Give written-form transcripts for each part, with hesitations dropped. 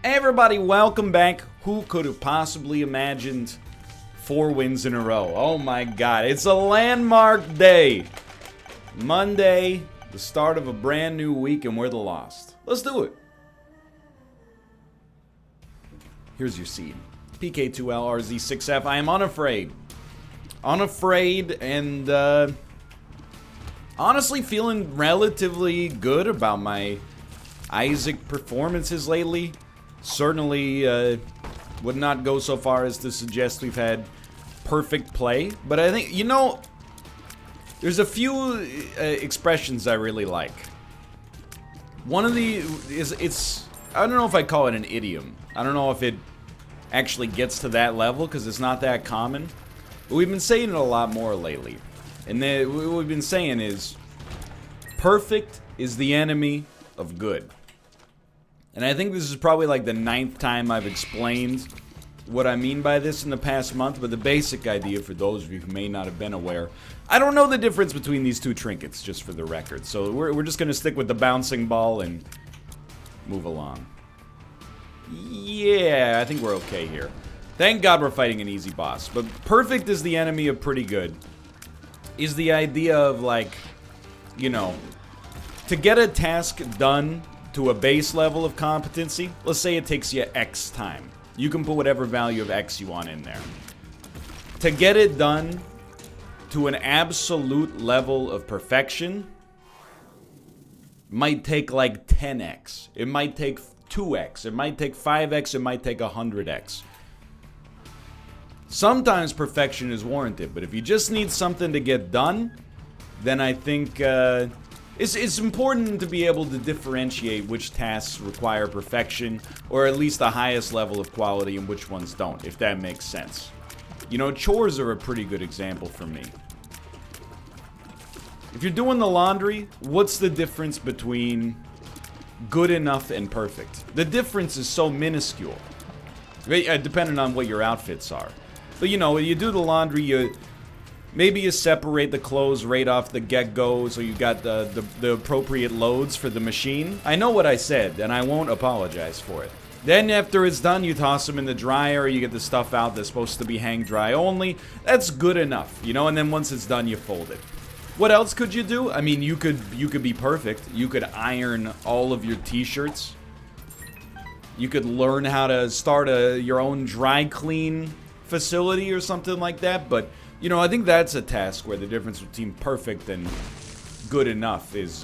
Hey everybody, welcome back. Who could have possibly imagined 4 wins in a row? Oh my god, it's a landmark day. Monday, the start of a brand new week, and we're the Lost. Let's do it. Here's your seed. PK2LRZ6F. I am unafraid. Unafraid and honestly feeling relatively good about my Isaac performances lately. Certainly would not go so far as to suggest we've had perfect play, but I think, you know, there's a few expressions I really like. One of the it's I don't know if I call it an idiom. I don't know if it actually gets to that level because it's not that common, but we've been saying it a lot more lately. And what we've been saying is, perfect is the enemy of good. And I think this is probably like the 9th time I've explained what I mean by this in the past month, but the basic idea, for those of you who may not have been aware, I don't know the difference between these two trinkets, just for the record. So we're just going to stick with the bouncing ball and move along. Yeah, I think we're okay here. Thank God we're fighting an easy boss. But perfect is the enemy of pretty good. Is the idea of, like, you know, to get a task done to a base level of competency, let's say it takes you X time. You can put whatever value of X you want in there. To get it done to an absolute level of perfection might take like 10x. It might take 2x. It might take 5x. It might take 100x. Sometimes perfection is warranted, but if you just need something to get done, then I think it's important to be able to differentiate which tasks require perfection, or at least the highest level of quality, and which ones don't, if that makes sense. You know, chores are a pretty good example for me. If you're doing the laundry, what's the difference between good enough and perfect? The difference is so minuscule, depending on what your outfits are. But you know, when you do the laundry, maybe you separate the clothes right off the get-go, so you got the appropriate loads for the machine. I know what I said, and I won't apologize for it. Then after it's done, you toss them in the dryer, you get the stuff out that's supposed to be hang dry only. That's good enough, you know, and then once it's done, you fold it. What else could you do? I mean, you could be perfect. You could iron all of your t-shirts. You could learn how to start your own dry clean facility or something like that, but you know, I think that's a task where the difference between perfect and good enough is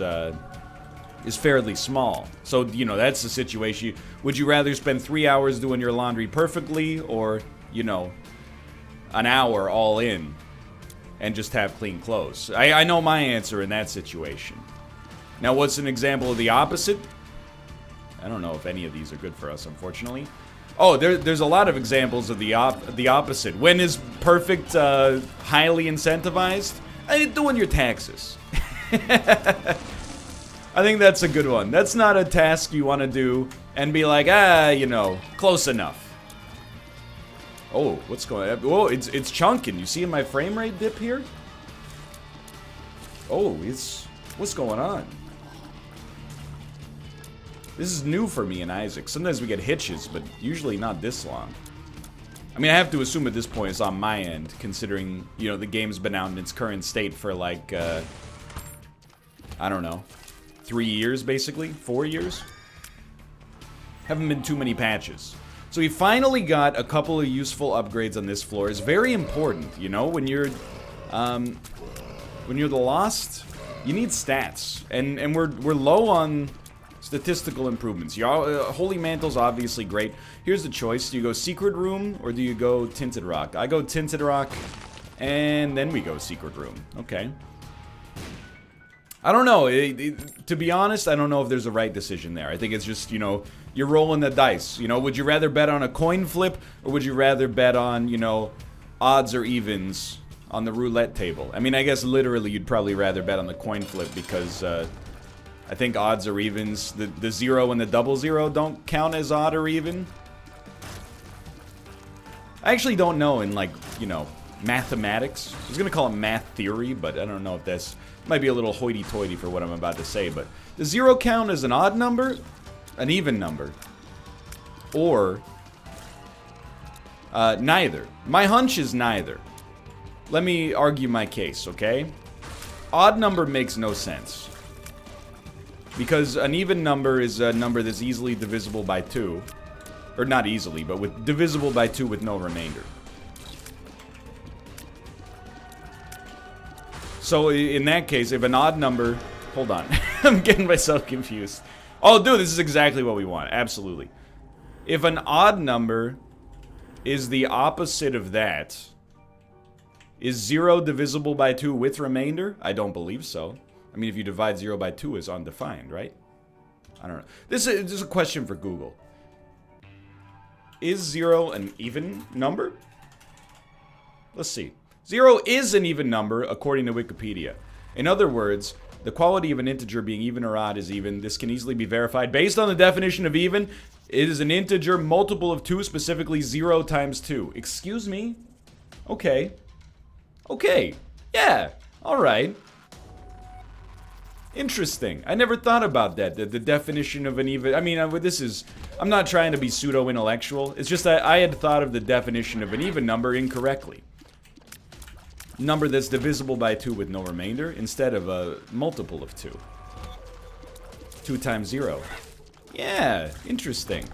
fairly small. So, you know, that's the situation. Would you rather spend 3 hours doing your laundry perfectly, or, you know, an hour all in and just have clean clothes? I know my answer in that situation. Now, what's an example of the opposite? I don't know if any of these are good for us, unfortunately. Oh, there's a lot of examples of the opposite. When is perfect highly incentivized? Doing your taxes. I think that's a good one. That's not a task you want to do and be like, you know, close enough. Oh, what's going on? Whoa, it's chunking. You see my frame rate dip here? Oh, what's going on? This is new for me and Isaac. Sometimes we get hitches, but usually not this long. I mean, I have to assume at this point it's on my end, considering, you know, the game's been out in its current state for like, I don't know, 3 years basically? 4 years? Haven't been too many patches. So we finally got a couple of useful upgrades on this floor. It's very important, you know, when you're the Lost, you need stats. And we're low on statistical improvements. Holy Mantle's obviously great. Here's the choice. Do you go Secret Room or do you go Tinted Rock? I go Tinted Rock, and then we go Secret Room. Okay. I don't know. To be honest, I don't know if there's a right decision there. I think it's just, you know, you're rolling the dice. You know, would you rather bet on a coin flip, or would you rather bet on, you know, odds or evens on the roulette table? I mean, I guess literally you'd probably rather bet on the coin flip because, I think odds or evens, the 0 and the double 0 don't count as odd or even. I actually don't know in, like, you know, mathematics. I was gonna call it math theory, but I don't know if that's, might be a little hoity-toity for what I'm about to say, but the 0 count as an odd number? An even number? or neither. My hunch is neither. Let me argue my case, okay? Odd number makes no sense. Because an even number is a number that's easily divisible by 2. Or not easily, but divisible by 2 with no remainder. So in that case, if an odd number... Hold on. I'm getting myself confused. Oh, dude, this is exactly what we want. Absolutely. If an odd number is the opposite of that, is 0 divisible by 2 with remainder? I don't believe so. I mean, if you divide 0 by 2, it's undefined, right? I don't know. This is a question for Google. Is 0 an even number? Let's see. 0 is an even number, according to Wikipedia. In other words, the quality of an integer being even or odd is even. This can easily be verified. Based on the definition of even, it is an integer multiple of 2, specifically 0 times 2. Excuse me? Okay. Okay. Yeah. All right. Interesting. I never thought about that. The definition of an even... I mean, I'm not trying to be pseudo-intellectual. It's just that I had thought of the definition of an even number incorrectly. Number that's divisible by 2 with no remainder instead of a multiple of 2. 2 times 0. Yeah, interesting.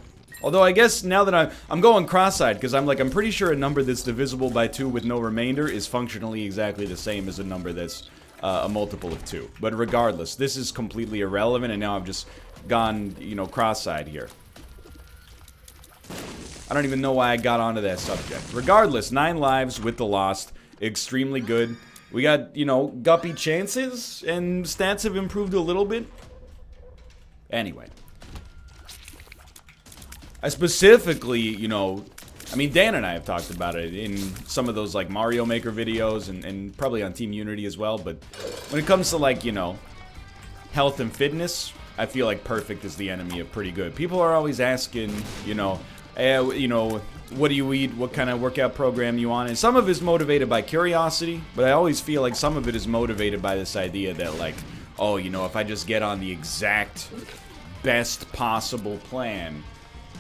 Although I guess now that I'm going cross-eyed because I'm pretty sure a number that's divisible by 2 with no remainder is functionally exactly the same as a number that's a multiple of 2. But regardless, this is completely irrelevant, and now I've just gone, cross-eyed here. I don't even know why I got onto that subject. Regardless, 9 lives with the Lost. Extremely good. We got, guppy chances, and stats have improved a little bit. Anyway. I specifically, I mean, Dan and I have talked about it in some of those, Mario Maker videos, and probably on Team Unity as well, but when it comes to, health and fitness, I feel like perfect is the enemy of pretty good. People are always asking, what do you eat? What kind of workout program you on? And some of it's motivated by curiosity, but I always feel like some of it is motivated by this idea that, oh, if I just get on the exact best possible plan,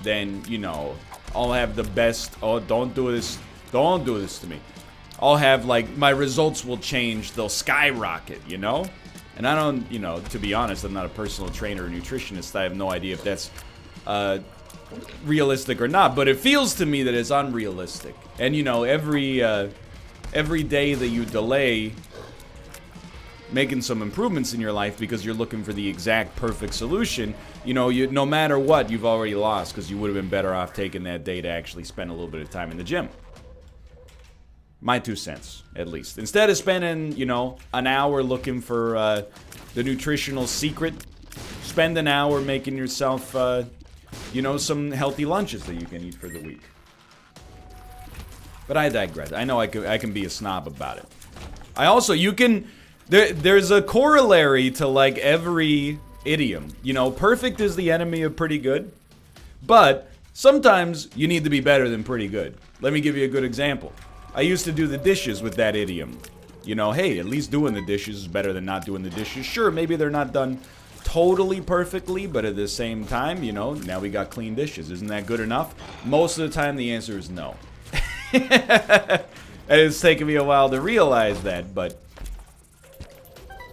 then, I'll have the best... Oh, don't do this. Don't do this to me. I'll have, my results will change. They'll skyrocket, And I don't, to be honest, I'm not a personal trainer or nutritionist. I have no idea if that's realistic or not. But it feels to me that it's unrealistic. And, every day that you delay making some improvements in your life because you're looking for the exact perfect solution, no matter what, you've already lost because you would have been better off taking that day to actually spend a little bit of time in the gym. My 2 cents, at least. Instead of spending, an hour looking for the nutritional secret, spend an hour making yourself, some healthy lunches that you can eat for the week. But I digress. I know I can be a snob about it. I also, there's a corollary to, every idiom. Perfect is the enemy of pretty good. But sometimes you need to be better than pretty good. Let me give you a good example. I used to do the dishes with that idiom. Hey, at least doing the dishes is better than not doing the dishes. Sure, maybe they're not done totally perfectly, but at the same time, now we got clean dishes. Isn't that good enough? Most of the time, the answer is no. And it's taken me a while to realize that, but...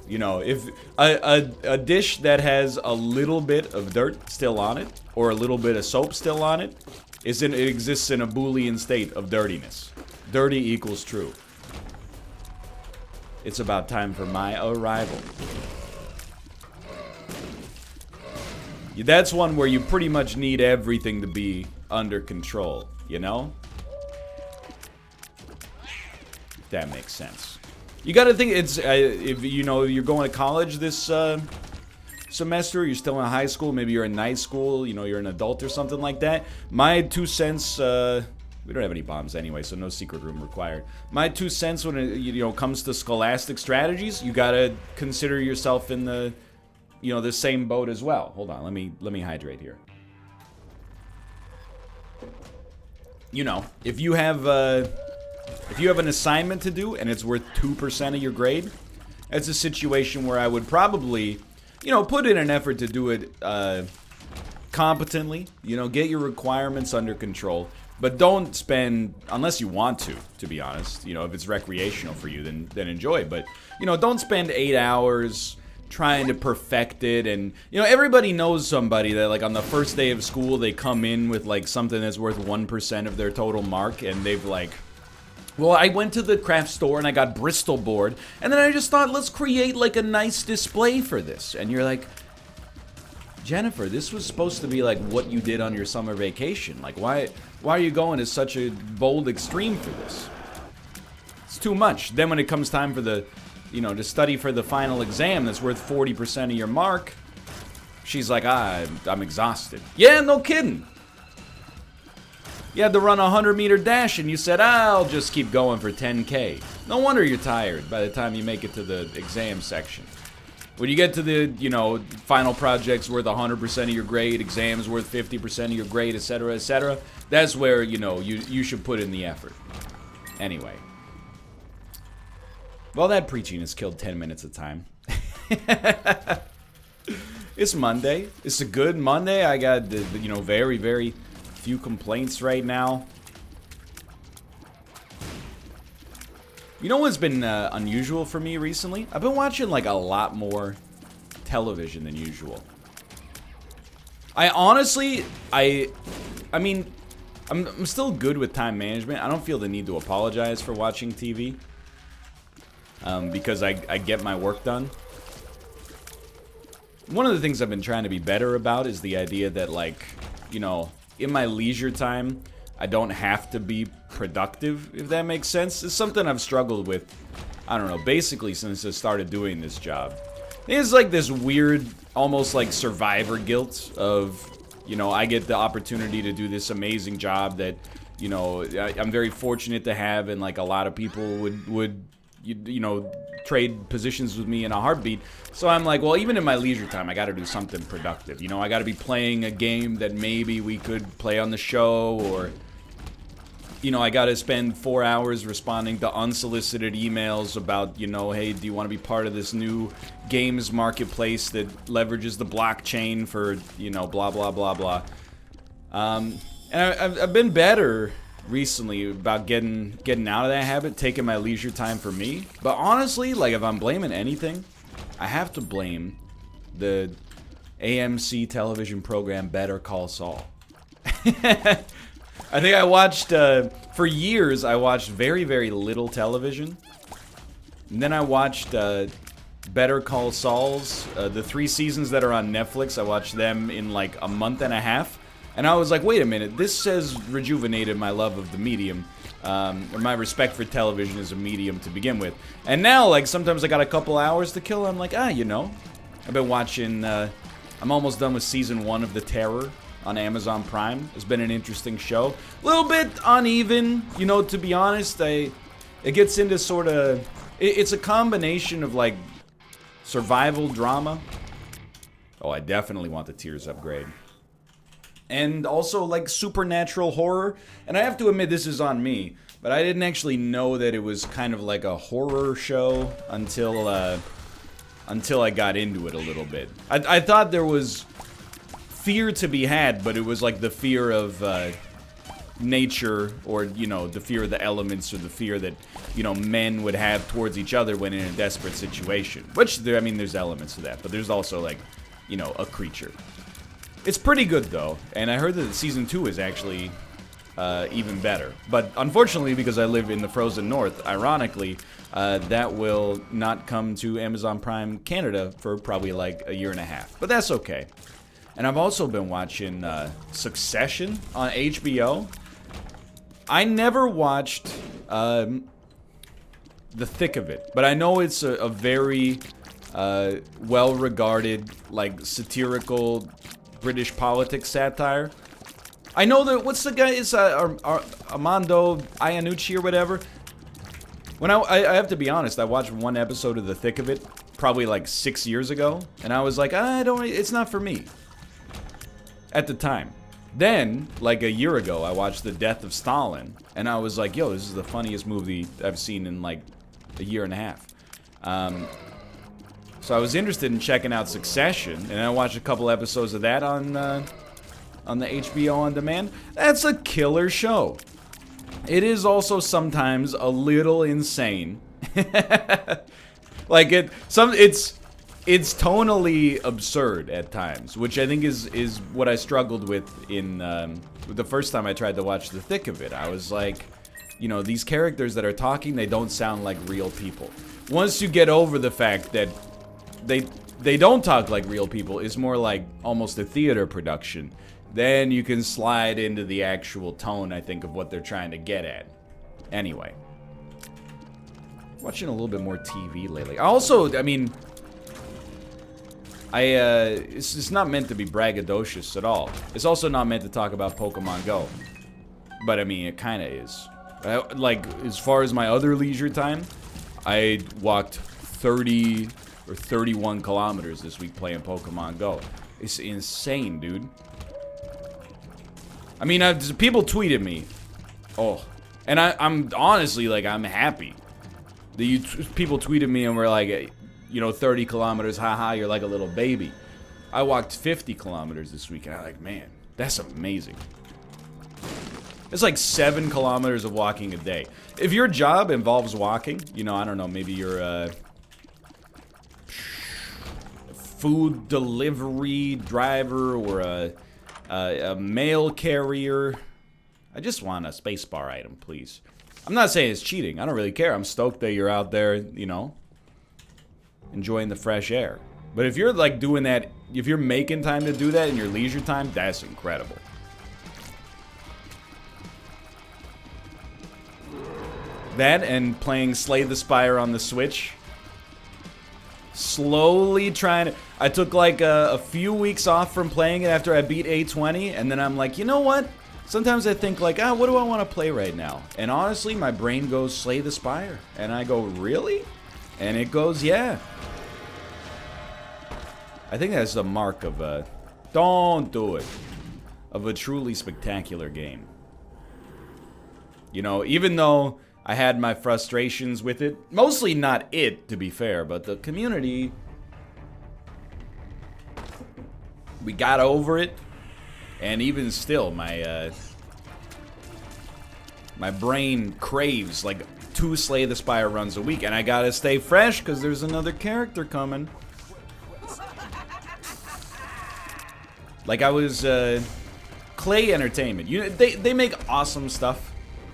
if a dish that has a little bit of dirt still on it, or a little bit of soap still on it, it exists in a Boolean state of dirtiness. Dirty equals true. It's about time for my arrival. That's one where you pretty much need everything to be under control, If that makes sense. You gotta think, it's, if you're going to college this semester, you're still in high school, maybe you're in night school, you're an adult or something like that. My 2 cents, we don't have any bombs anyway, so no secret room required. My 2 cents when it, comes to scholastic strategies, you gotta consider yourself in the, the same boat as well. Hold on, let me hydrate here. If you have an assignment to do and it's worth 2% of your grade, that's a situation where I would probably, put in an effort to do it competently, you know, get your requirements under control, but don't spend, unless you want to be honest, you know, if it's recreational for you, then enjoy it, but, you know, don't spend 8 hours trying to perfect it. And, you know, everybody knows somebody that, like, on the first day of school, they come in with, like, something that's worth 1% of their total mark, and they've, like, well, I went to the craft store and I got Bristol board, and then I just thought, let's create, like, a nice display for this. And you're like, Jennifer, this was supposed to be, like, what you did on your summer vacation. Like, why are you going to such a bold extreme for this? It's too much. Then when it comes time for the, you know, to study for the final exam that's worth 40% of your mark, she's like, I'm exhausted. Yeah, no kidding. You had to run a 100-meter dash, and you said, I'll just keep going for 10K. No wonder you're tired by the time you make it to the exam section. When you get to the, you know, final projects worth 100% of your grade, exams worth 50% of your grade, etc., that's where, you know, you should put in the effort. Anyway. Well, that preaching has killed 10 minutes of time. It's Monday. It's a good Monday. I got, you know, very, very few complaints right now. You know what's been unusual for me recently? I've been watching, like, a lot more television than usual. I honestly, I mean, I'm still good with time management. I don't feel the need to apologize for watching TV. Because I get my work done. One of the things I've been trying to be better about is the idea that, like, you know, in my leisure time, I don't have to be productive, if that makes sense. It's something I've struggled with, I don't know, basically since I started doing this job. It's like this weird, almost like survivor guilt of, you know, I get the opportunity to do this amazing job that, you know, I'm very fortunate to have, and, like, a lot of people would you know, trade positions with me in a heartbeat. So I'm like, well, even in my leisure time, I got to do something productive. You know, I got to be playing a game that maybe we could play on the show, or, you know, I got to spend 4 hours responding to unsolicited emails about, you know, hey, do you want to be part of this new games marketplace that leverages the blockchain for, you know, blah, blah, blah, blah. And I've been better recently about getting out of that habit, taking my leisure time for me. But honestly, like, if I'm blaming anything, I have to blame the AMC television program Better Call Saul. I think I watched, for years, I watched very, very little television. And then I watched Better Call Saul's, the 3 seasons that are on Netflix. I watched them in, like, a month and a half. And I was like, wait a minute, this has rejuvenated my love of the medium, or my respect for television as a medium to begin with. And now, like, sometimes I got a couple hours to kill, I'm like, you know, I've been watching, I'm almost done with season 1 of The Terror on Amazon Prime. It's been an interesting show. A little bit uneven, you know, to be honest. It gets into sort of, it's a combination of, like, survival drama. Oh, I definitely want the tears upgrade. And also, like, supernatural horror. And I have to admit, this is on me, but I didn't actually know that it was kind of like a horror show until I got into it a little bit. I thought there was fear to be had, but it was like the fear of nature, or, you know, the fear of the elements, or the fear that, you know, men would have towards each other when in a desperate situation. Which, I mean, there's elements to that, but there's also, like, you know, a creature. It's pretty good, though, and I heard that season 2 is actually even better. But unfortunately, because I live in the frozen north, ironically, that will not come to Amazon Prime Canada for probably like a year and a half. But that's okay. And I've also been watching Succession on HBO. I never watched The Thick of It, but I know it's a very well-regarded, like, satirical British politics satire. I know that, what's the guy, it's Armando Iannucci or whatever. When I have to be honest, I watched one episode of The Thick of It probably like 6 years ago, and I was like, it's not for me at the time. Then, like a year ago, I watched The Death of Stalin, and I was like, yo, this is the funniest movie I've seen in like a year and a half. So I was interested in checking out Succession, and I watched a couple episodes of that on on the HBO on demand. That's a killer show. It is also sometimes a little insane. Like it's tonally absurd at times, which I think is what I struggled with in the first time I tried to watch the thick of it. I was like, you know, these characters that are talking, they don't sound like real people. Once you get over the fact that they don't talk like real people, it's more like almost a theater production, then you can slide into the actual tone, I think, of what they're trying to get at. Anyway. Watching a little bit more TV lately. Also, I mean, it's not meant to be braggadocious at all. It's also not meant to talk about Pokemon Go. But I mean, it kind of is. Like, as far as my other leisure time, I walked 30 or 31 kilometers this week playing Pokemon Go. It's insane, dude. I mean, people tweeted me. Oh. And I'm honestly, like, I'm happy. People tweeted me and were like, you know, 30 kilometers, haha, you're like a little baby. I walked 50 kilometers this week, and I'm like, man, that's amazing. It's like 7 kilometers of walking a day. If your job involves walking, you know, I don't know, maybe you're a food delivery driver or a mail carrier. I just want a spacebar item, please. I'm not saying it's cheating. I don't really care. I'm stoked that you're out there, you know, enjoying the fresh air. But if you're like doing that, if you're making time to do that in your leisure time, that's incredible. That and playing Slay the Spire on the Switch. Slowly trying to... I took like a few weeks off from playing it after I beat A20, and then I'm like, you know what? Sometimes I think like, what do I want to play right now? And honestly, my brain goes Slay the Spire. And I go, really? And it goes, yeah. I think that's the mark of a... Don't do it. Of a truly spectacular game. You know, even though I had my frustrations with it. Mostly not it, to be fair, but the community. We got over it. And even still, my brain craves like 2 Slay the Spire runs a week, and I gotta stay fresh because there's another character coming. Like I was Clay Entertainment. You know, they make awesome stuff.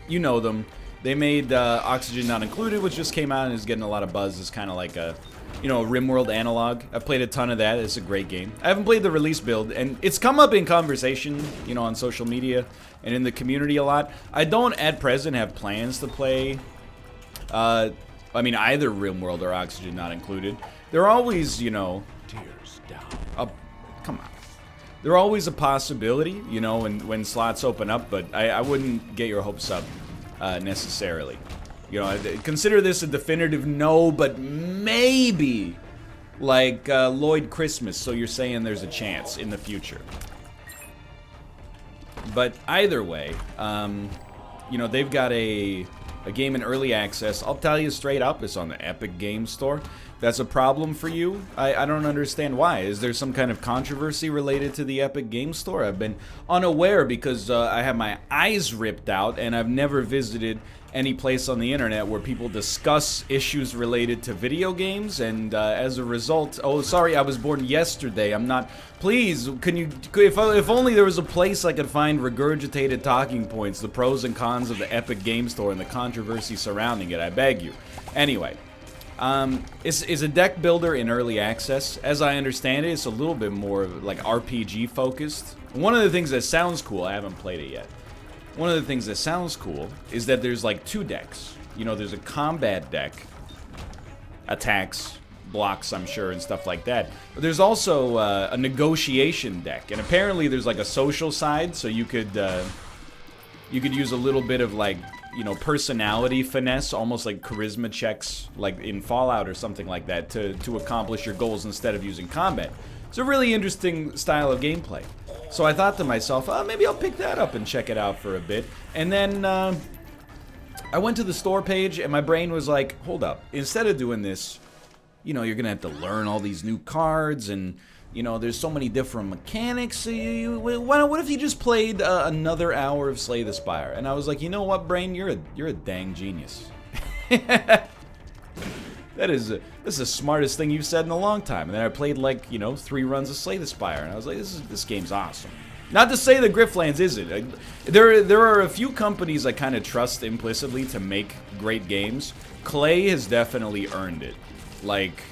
You know them. They made Oxygen Not Included, which just came out and is getting a lot of buzz. It's kind of like a, you know, RimWorld analog. I've played a ton of that. It's a great game. I haven't played the release build, and it's come up in conversation, you know, on social media and in the community a lot. I don't, at present, have plans to play, I mean, either RimWorld or Oxygen Not Included. They're always, you know... Tears down. Come on. They're always a possibility, you know, when slots open up, but I wouldn't get your hopes up necessarily. You know, consider this a definitive no, but maybe like Lloyd Christmas, so you're saying there's a chance in the future. But either way, you know, they've got a game in early access. I'll tell you straight up, it's on the Epic Games Store. That's a problem for you? I don't understand why. Is there some kind of controversy related to the Epic Games Store? I've been unaware because I have my eyes ripped out and I've never visited any place on the internet where people discuss issues related to video games, and as a result, oh, sorry, I was born yesterday. I'm not. Please, can you? If only there was a place I could find regurgitated talking points, the pros and cons of the Epic Game Store and the controversy surrounding it. I beg you. Anyway, it's a deck builder in early access. As I understand it, it's a little bit more like RPG focused. One of the things that sounds cool, I haven't played it yet. One of the things that sounds cool is that there's like 2 decks. You know, there's a combat deck, attacks, blocks, I'm sure, and stuff like that. But there's also a negotiation deck, and apparently there's like a social side, so you could use a little bit of like, you know, personality finesse, almost like charisma checks, like in Fallout or something like that, to accomplish your goals instead of using combat. It's a really interesting style of gameplay. So I thought to myself, maybe I'll pick that up and check it out for a bit. And then I went to the store page and my brain was like, hold up. Instead of doing this, you know, you're going to have to learn all these new cards and You know, there's so many different mechanics. What if you just played another hour of Slay the Spire? And I was like, you know what, brain, you're a dang genius. That's the smartest thing you've said in a long time. And then I played like, you know, 3 runs of Slay the Spire, and I was like, this game's awesome. Not to say that Griftlands isn't. There are a few companies I kind of trust implicitly to make great games. Clay has definitely earned it. Like,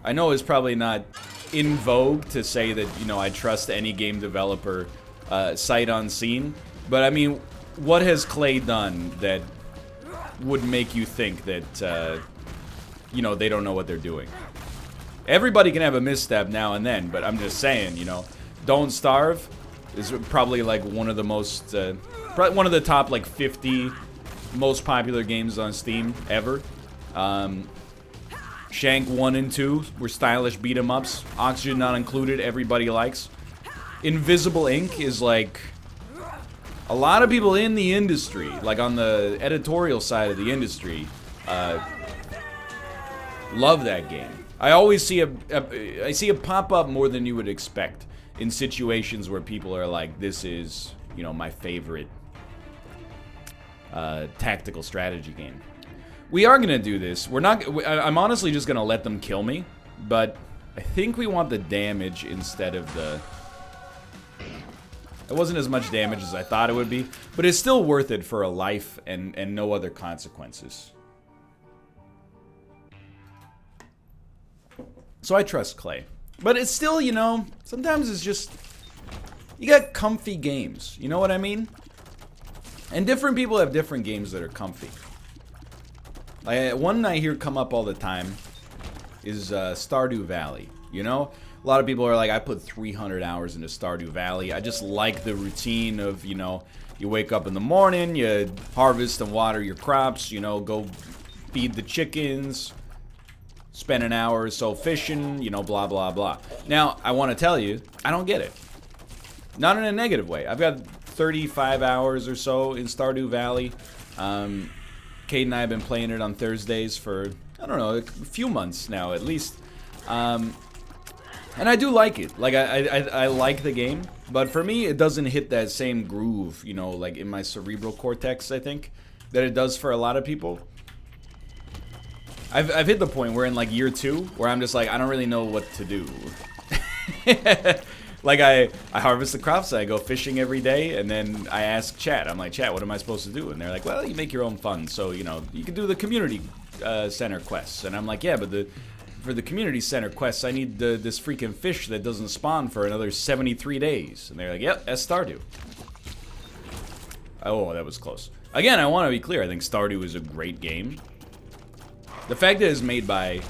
I know it's probably not in vogue to say that, you know, I trust any game developer sight unseen, but I mean, what has Clay done that would make you think that, you know, they don't know what they're doing? Everybody can have a misstep now and then, but I'm just saying, you know, Don't Starve is probably like one of the most, probably one of the top like 50 most popular games on Steam ever. Shank 1 and 2 were stylish beat-em-ups. Oxygen not included, everybody likes. Invisible Ink is like... a lot of people in the industry, like on the editorial side of the industry, love that game. I always see I see it pop up more than you would expect in situations where people are like, this is, you know, my favorite tactical strategy game. We are gonna do this. We're not. I'm honestly just gonna let them kill me, but I think we want the damage instead of the. It wasn't as much damage as I thought it would be, but it's still worth it for a life and no other consequences. So I trust Clay, but it's still, you know, sometimes it's just you got comfy games. You know what I mean? And different people have different games that are comfy. One I hear come up all the time is Stardew Valley. You know, a lot of people are like, I put 300 hours into Stardew Valley. I just like the routine of, you know, you wake up in the morning, you harvest and water your crops, you know, go feed the chickens, spend an hour or so fishing, you know, blah, blah, blah. Now, I want to tell you, I don't get it. Not in a negative way. I've got 35 hours or so in Stardew Valley. Kate and I have been playing it on Thursdays for, I don't know, a few months now at least. And I do like it. Like, I like the game. But for me, it doesn't hit that same groove, you know, like in my cerebral cortex, I think, that it does for a lot of people. I've hit the point where in like year 2, where I'm just like, I don't really know what to do. Like, I harvest the crops, I go fishing every day, and then I ask chat. I'm like, chat, what am I supposed to do? And they're like, well, you make your own fun. So, you know, you can do the community center quests. And I'm like, yeah, but for the community center quests, I need this freaking fish that doesn't spawn for another 73 days. And they're like, yep, that's Stardew. Oh, that was close. Again, I want to be clear. I think Stardew is a great game. The fact that it's made by,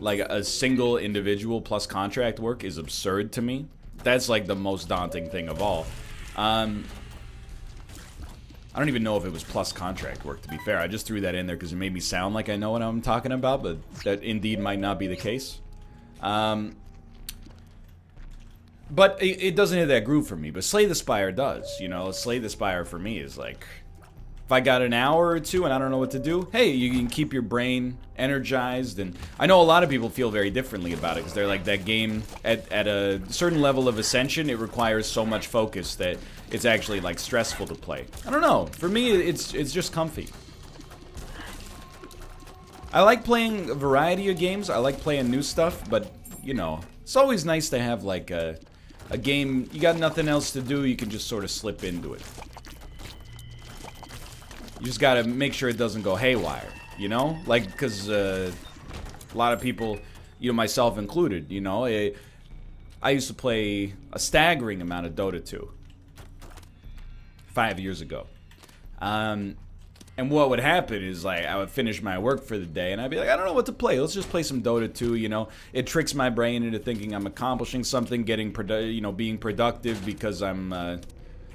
like, a single individual plus contract work is absurd to me. That's like the most daunting thing of all. I don't even know if it was plus contract work, to be fair. I just threw that in there because it made me sound like I know what I'm talking about, but that indeed might not be the case. But it doesn't hit that groove for me. But Slay the Spire does. You know, Slay the Spire for me is like, if I got an hour or two and I don't know what to do, hey, you can keep your brain energized. And I know a lot of people feel very differently about it because they're like, that game at a certain level of ascension, it requires so much focus that it's actually like stressful to play. I don't know. For me, it's just comfy. I like playing a variety of games. I like playing new stuff, but you know, it's always nice to have like a game you got nothing else to do, you can just sort of slip into it. You just gotta make sure it doesn't go haywire, you know? Like, because a lot of people, you know, myself included, you know, I used to play a staggering amount of Dota 2 5 years ago. And what would happen is, like, I would finish my work for the day, and I'd be like, I don't know what to play. Let's just play some Dota 2, you know? It tricks my brain into thinking I'm accomplishing something, being productive because I'm,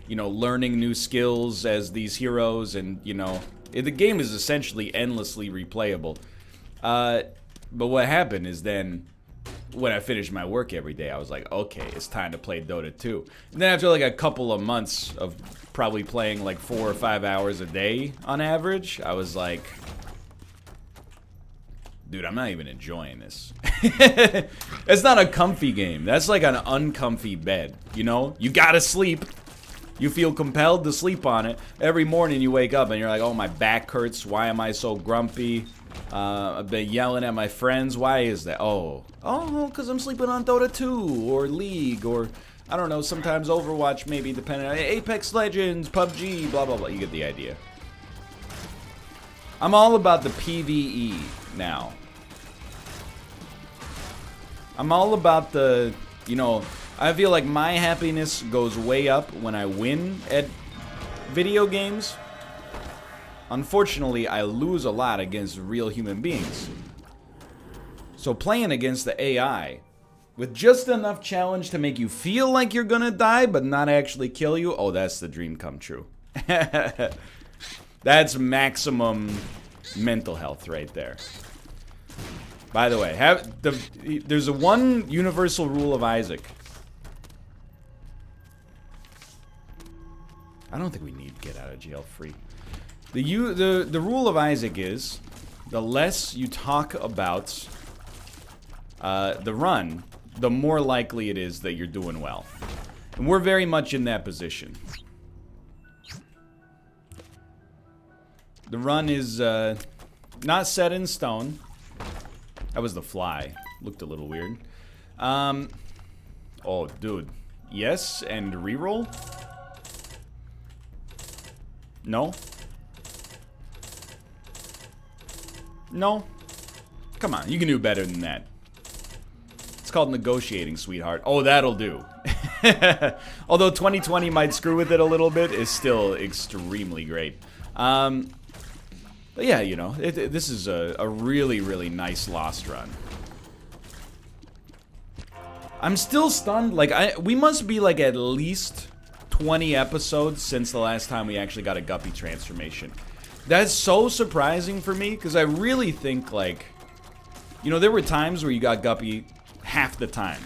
you know, learning new skills as these heroes, and, you know, the game is essentially endlessly replayable. But what happened is then, when I finished my work every day, I was like, okay, it's time to play Dota 2. And then after like a couple of months of probably playing like 4 or 5 hours a day on average, I was like, Dude, I'm not even enjoying this. It's not a comfy game. That's like an uncomfy bed, you know? You gotta sleep. You feel compelled to sleep on it. Every morning you wake up and you're like, oh, my back hurts. Why am I so grumpy? I've been yelling at my friends. Why is that? Oh, because I'm sleeping on Dota 2 or League or, I don't know, sometimes Overwatch maybe, depending on Apex Legends, PUBG, blah, blah, blah. You get the idea. I'm all about the PvE now. I'm all about the, you know, I feel like my happiness goes way up when I win at video games. Unfortunately, I lose a lot against real human beings. So playing against the AI with just enough challenge to make you feel like you're gonna die but not actually kill you, oh, that's the dream come true. That's maximum mental health right there. By the way, there's a one universal rule of Isaac. I don't think we need get out of jail free. The rule of Isaac is the less you talk about the run, the more likely it is that you're doing well. And we're very much in that position. The run is not set in stone. That was the fly. Looked a little weird. Oh, dude. Yes, and reroll? No? No? Come on, you can do better than that. It's called negotiating, sweetheart. Oh, that'll do. Although 2020 might screw with it a little bit, it's still extremely great. But yeah, you know, this is a really, really nice Lost run. I'm still stunned. Like, we must be like at least 20 episodes since the last time we actually got a Guppy transformation. That's so surprising for me, because I really think, like, you know, there were times where you got Guppy half the time.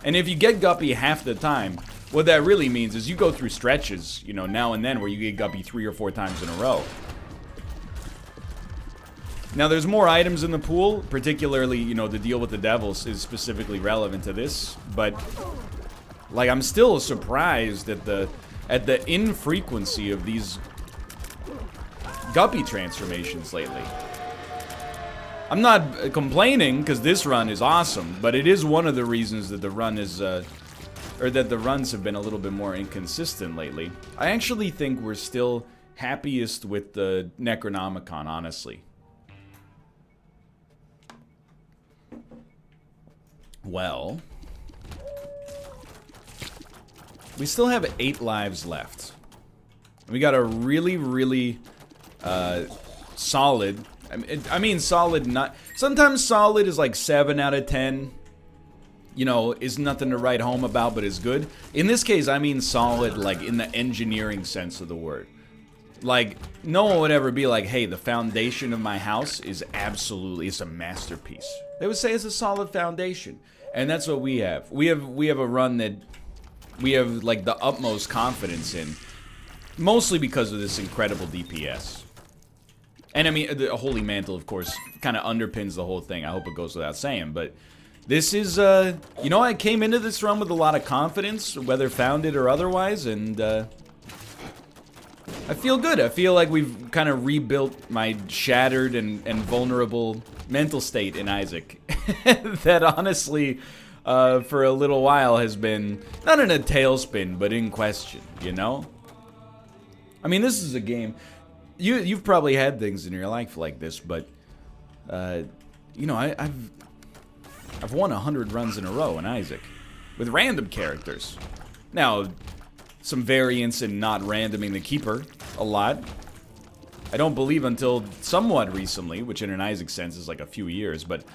And if you get Guppy half the time, what that really means is you go through stretches, you know, now and then where you get Guppy 3 or 4 times in a row. Now, there's more items in the pool, particularly, you know, the deal with the devils is specifically relevant to this, but, like, I'm still surprised at the infrequency of these Guppy transformations lately. I'm not complaining, because this run is awesome, but it is one of the reasons that the run is, or that the runs have been a little bit more inconsistent lately. I actually think we're still happiest with the Necronomicon, honestly. Well, we still have 8 lives left. We got a really, really solid. I mean, solid. Not sometimes solid is like 7 out of 10. You know, is nothing to write home about, but is good. In this case, I mean solid, like in the engineering sense of the word. Like, no one would ever be like, hey, the foundation of my house is absolutely, it's a masterpiece. They would say it's a solid foundation. And that's what we have. We have a run that we have, like, the utmost confidence in. Mostly because of this incredible DPS. And, I mean, the Holy Mantle, of course, kind of underpins the whole thing. I hope it goes without saying. But this is, you know, I came into this run with a lot of confidence, whether founded or otherwise, and, I feel good. I feel like we've kind of rebuilt my shattered and vulnerable mental state in Isaac. That honestly, for a little while has been, not in a tailspin, but in question, you know? I mean, this is a game, you've probably had things in your life like this, but, you know, I've won 100 runs in a row in Isaac, with random characters. Now, some variance in not randoming the keeper a lot. I don't believe until somewhat recently, which in an Isaac sense is like a few years, but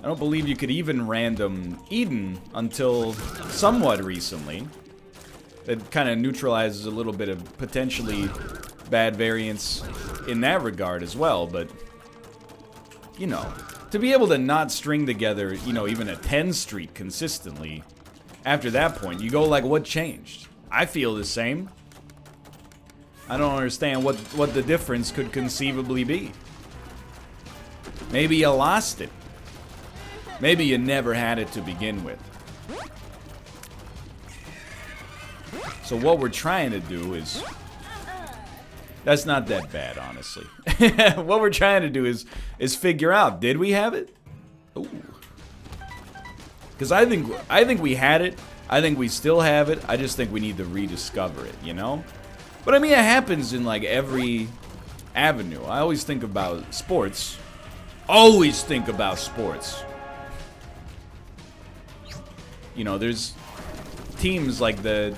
I don't believe you could even random Eden until somewhat recently. That kind of neutralizes a little bit of potentially bad variance in that regard as well, but, you know, to be able to not string together, you know, even a 10 streak consistently, after that point, you go like, what changed? I feel the same. I don't understand what the difference could conceivably be. Maybe you lost it. Maybe you never had it to begin with. So what we're trying to do is... That's not that bad, honestly. What we're trying to do is figure out, did we have it? Ooh. Because I think we had it. I think we still have it. I just think we need to rediscover it, you know? But I mean, it happens in like every avenue. I always think about sports. Always think about sports. You know, there's teams like the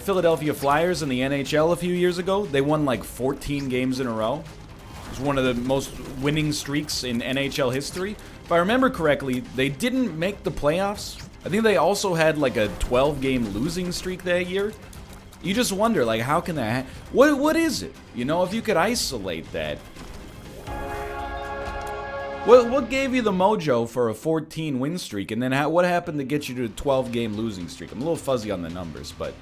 Philadelphia Flyers in the NHL a few years ago. They won like 14 games in a row. It was one of the most winning streaks in NHL history. If I remember correctly, they didn't make the playoffs. I think they also had like a 12-game losing streak that year. You just wonder, like, how can that what is it? You know, if you could isolate that. What gave you the mojo for a 14-win streak, and then what happened to get you to a 12-game losing streak? I'm a little fuzzy on the numbers, but...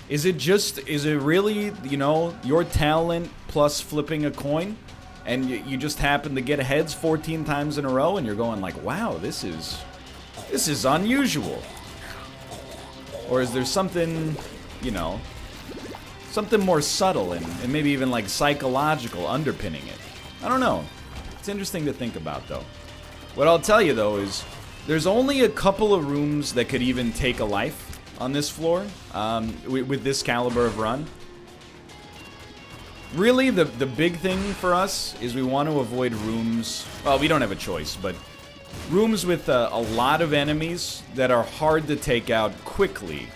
Is it really, you know, your talent plus flipping a coin? And you just happen to get heads 14 times in a row, and you're going like, wow, this is unusual. Or is there something, you know, something more subtle and maybe even like psychological underpinning it? I don't know. It's interesting to think about, though. What I'll tell you, though, is there's only a couple of rooms that could even take a life on this floor with this caliber of run. Really, the big thing for us is we want to avoid rooms... Well, we don't have a choice, but rooms with a lot of enemies that are hard to take out quickly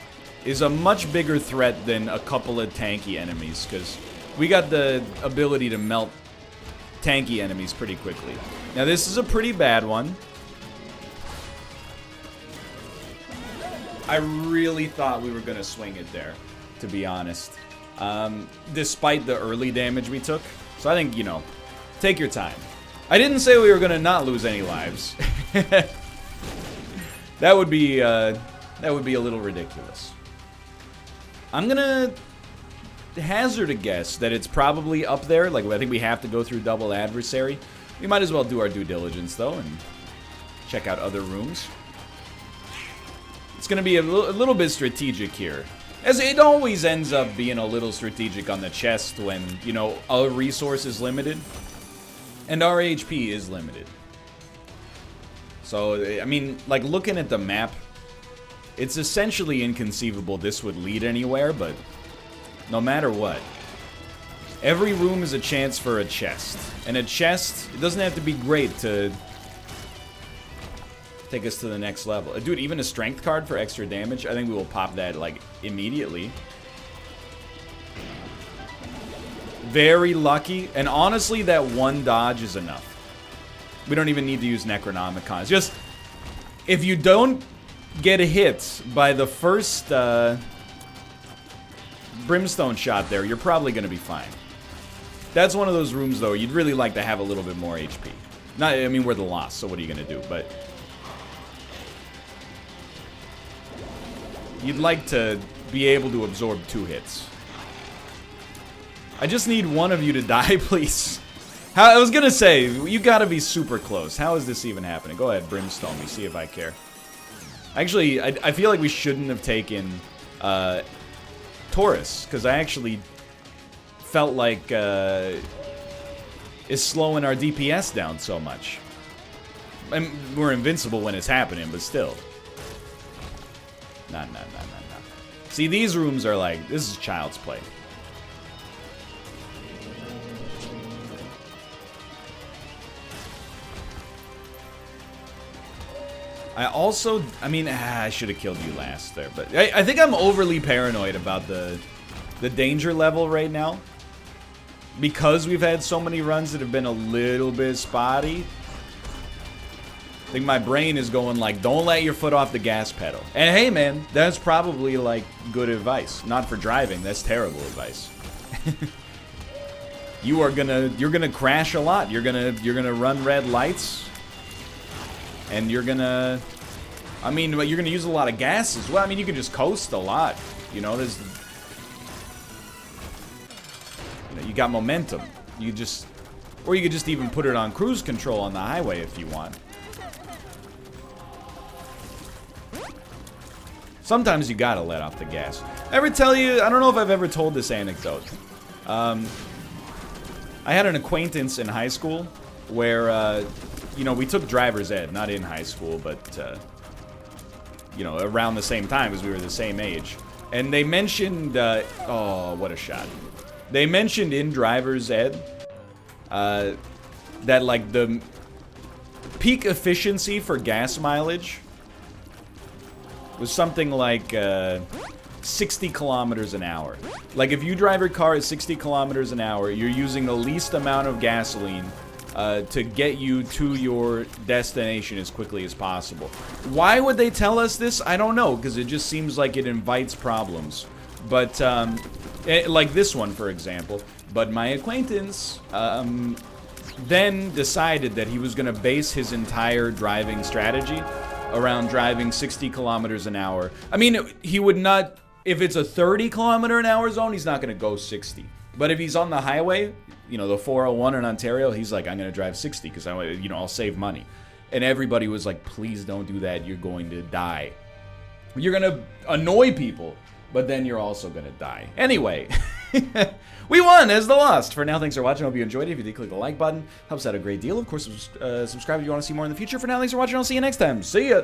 is a much bigger threat than a couple of tanky enemies, because we got the ability to melt tanky enemies pretty quickly. Now, this is a pretty bad one. I really thought we were going to swing it there, to be honest. Despite the early damage we took. So I think, you know, take your time. I didn't say we were going to not lose any lives. That would be a little ridiculous. I'm going to hazard a guess that it's probably up there. Like, I think we have to go through double adversary. We might as well do our due diligence, though, and check out other rooms. It's going to be a little bit strategic here. As it always ends up being a little strategic on the chest when, you know, a resource is limited. And our HP is limited. So, I mean, like, looking at the map, it's essentially inconceivable this would lead anywhere, but no matter what, every room is a chance for a chest. And a chest, it doesn't have to be great to take us to the next level. Dude, even a strength card for extra damage, I think we will pop that, like, immediately. Very lucky. And honestly, that one dodge is enough. We don't even need to use Necronomicons. Just, if you don't get hit by the first Brimstone shot there, you're probably going to be fine. That's one of those rooms, though, you'd really like to have a little bit more HP. Not, I mean, we're the lost, so what are you going to do? But you'd like to be able to absorb 2 hits. I just need one of you to die, please. I was gonna say, you gotta be super close. How is this even happening? Go ahead, Brimstone me, see if I care. Actually, I feel like we shouldn't have taken Taurus, because I actually felt like it's slowing our DPS down so much. And we're invincible when it's happening, but still. Nah. See, these rooms are like, this is child's play. I mean, I should have killed you last there, but I think I'm overly paranoid about the danger level right now. Because we've had so many runs that have been a little bit spotty. I think my brain is going like, don't let your foot off the gas pedal. And hey man, that's probably like good advice. Not for driving, that's terrible advice. You're gonna crash a lot. You're gonna run red lights. And you're gonna, I mean, you're gonna use a lot of gas as well. I mean, you can just coast a lot. You know, you got momentum. You just Or you could just even put it on cruise control on the highway if you want. Sometimes you gotta let off the gas. Ever tell you, I don't know if I've ever told this anecdote. I had an acquaintance in high school where, you know, we took driver's ed, not in high school, but, you know, around the same time because we were the same age. And they mentioned, oh, what a shot. They mentioned in driver's ed that, like, the peak efficiency for gas mileage was something like 60 kilometers an hour. Like, if you drive your car at 60 kilometers an hour, you're using the least amount of gasoline to get you to your destination as quickly as possible. Why would they tell us this? I don't know, because it just seems like it invites problems. But, like this one, for example. But my acquaintance then decided that he was going to base his entire driving strategy around driving 60 kilometers an hour. I mean, he would not, if it's a 30 kilometer an hour zone, he's not going to go 60. But if he's on the highway, you know, the 401 in Ontario, he's like, I'm going to drive 60 because you know, I'll save money. And everybody was like, please don't do that. You're going to die. You're going to annoy people, but then you're also going to die. Anyway, we won as the Lost. For now, thanks for watching. I hope you enjoyed it. If you did, click the like button. Helps out a great deal. Of course, subscribe if you want to see more in the future. For now, thanks for watching. I'll see you next time. See ya.